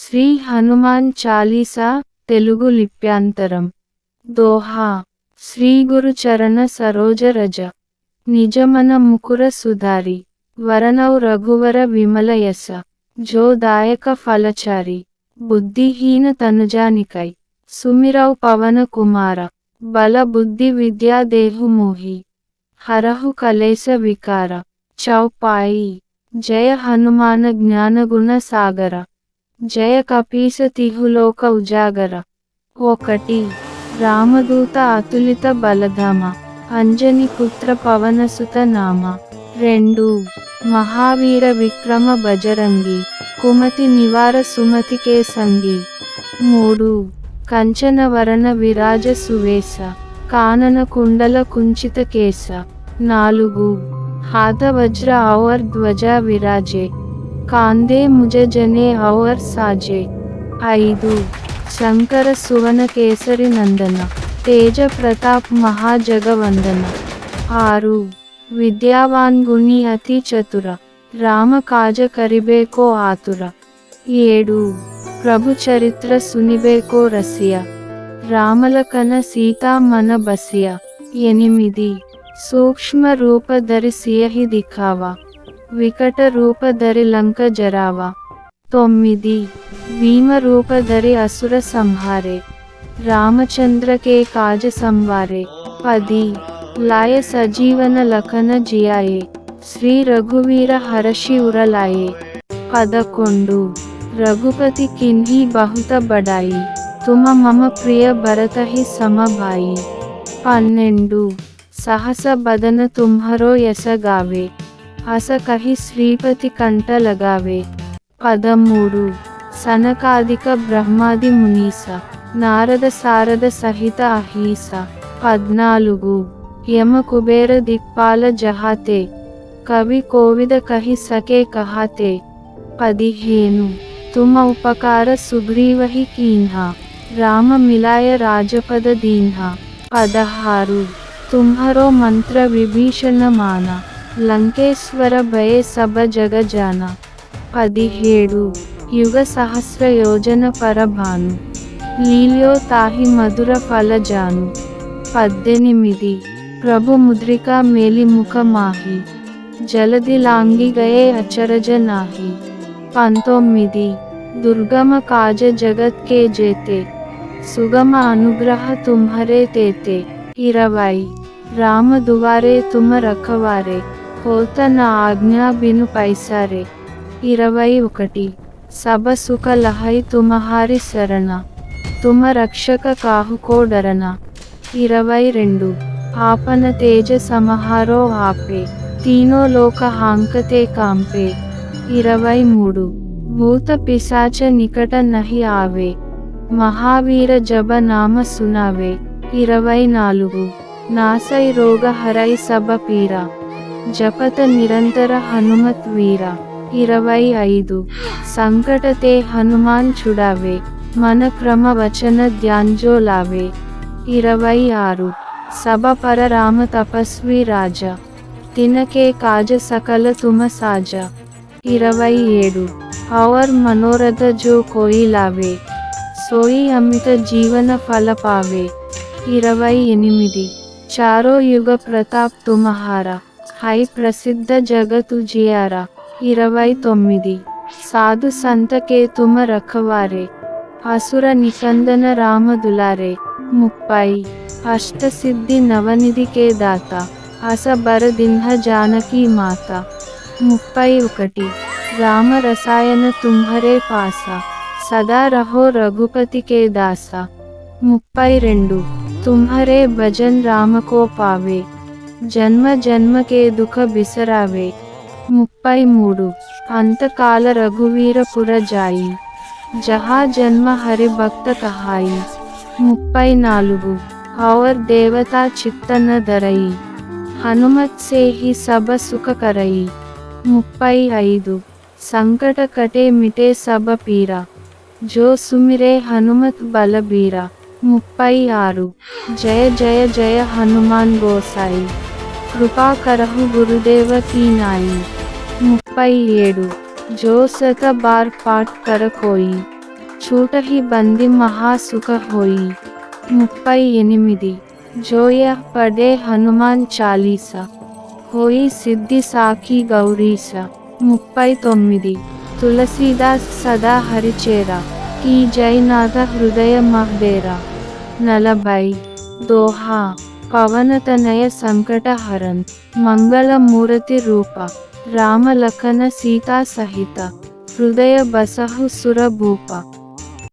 Shri Hanuman Chalisa Telugu లిప్యాంతరం. Doha. Shri Guru చరణ సరోజ రజ నిజమన ముకుర సుధారి వరనౌ రఘువర విమల యస జో దాయక ఫలచారి బుద్ధిహీన తనుజానికై సుమిరౌ పవన కుమార బల బుద్ధి విద్యా దేహు మోహి హరహు కలేశ వికార చౌపాయి జయ హనుమాన జ్ఞానగుణ సాగర జయ కపీస తిహులోక ఉజాగర. 1 రామదూత అతులిత బలధామ అంజని పుత్ర పవనసుత నామ. 2 మహావీర విక్రమ బజరంగి కుమతి నివార సుమతి కే సంగి. 3 కంచన వరణ విరాజ సువేశ కానన కుండల కుంచిత కేశ. 4 हाथ वज्र और ध्वजा विराजे कांदे मुझे जने और साजे. 5 शंकर सुवन केसरी नंदन तेज प्रताप महाजगवंदन. 6 विद्यावान गुणी अति चतुर राम काज करिबे को आतुर. 7 प्रभु चरित्र सुनिबे को रसिया रामलखन सीता मन बसिया. 8 सूक्ष्म रूप धरि सियहि दिखावा विकट रूप धरि लंक जरावा. 9 भीम रूप धरि असुर संहारे रामचंद्र के काज संवारे. 10 लाय सजीवन लखन जियाए श्री रघुवीर हर्षि उरलाए. 11 रघुपति किन्ही बहुत बड़ाई तुम मम प्रिय भरत ही सम भाई. 12 सहस बदन तुम्हरो यस गावे अस कहि श्रीपति कंठ लगावे. 13 सनकादिक ब्रह्मादि मुनीसा नारद सारद सहित अहीसा. 14 यम कुबेर दिक्पाल जहाते कवि कोविद कहि सके कहाते. 15 तुम उपकार सुग्रीव ही कीन्हा राम मिलाय राजपद दीन्हा. 16 तुम्हारो मंत्र विभीषण माना लंकेश्वर भय सब जग जाना. 17 युग सहस्र योजन पर भानु लील्यो ताहि मधुर फल जानु. 18 प्रभु मुद्रिका मेली मुख माही जलदि लांगी गए अचरज नाही. 19 दुर्गम काज जगत के जेते सुगम अनुग्रह तुम्हारे तेते. 20 राम दुआरे तुम रखवारे होत न आज्ञा बिनु पैसारे. 21 सब सुख लहै तुम्हारी शरण तुम रक्षक काहु को डरना. 22 आपन तेज समहारो आपे तीनों लोक हांकते कांपे. 23 भूत पिशाच निकट नहीं आवे महावीर जब नाम सुनावे. 24 नासै रोग हरै सब पीरा जपत निरंतर हनुमत वीरा. 25 संकट ते हनुमान छुड़ावे मन क्रम वचन ध्यान जो लावे. 26 सब पर राम तपस्वी राजा तिनके काज सकल तुम साजा. 27 और मनोरथ जो कोई लावे सोई अमित जीवन फल पावे. 28 चारों युग प्रताप तुम्हारा हाई प्रसिद्ध जगत जियारा. 29 साधु संत के तुम रखवारे असुर निकंदन राम दुलारे. 30 अष्ट सिद्धि नवनिधि के दाता अस बर दिन्ह जानकी माता. 31 राम रसायन तुम्हारे पासा सदा रहो रघुपति के दासा. 32 तुम्हारे भजन राम को पावे जन्म जन्म के दुख बिसरावे. 33 अंत काल रघुवीर पुर जाई जहाँ जन्म हरि भक्त कहाई. 34 और देवता चित्त न धरई हनुमत से ही सब सुख करई. 35 संकट कटे मिटे सब पीरा जो सुमिरे हनुमत बलबीरा. 36 जय जय जय हनुमान गोसाई कृपा करहु गुरुदेव की नाई. 37 जो सत बार पाठ कर कोई छूटहि बंदी महासुख होई 38 जोय पढ़े हनुमान चालीसा होई सिद्धि साखी गौरीसा 39 तुलसीदास सदा हरिचेरा की जयनाथ हृदय महडेरा 40 दोहा पवनतनय संकटहरण मंगलमूर्ति रूप राम लखन सीता सहित हृदय बसहु सुरभूप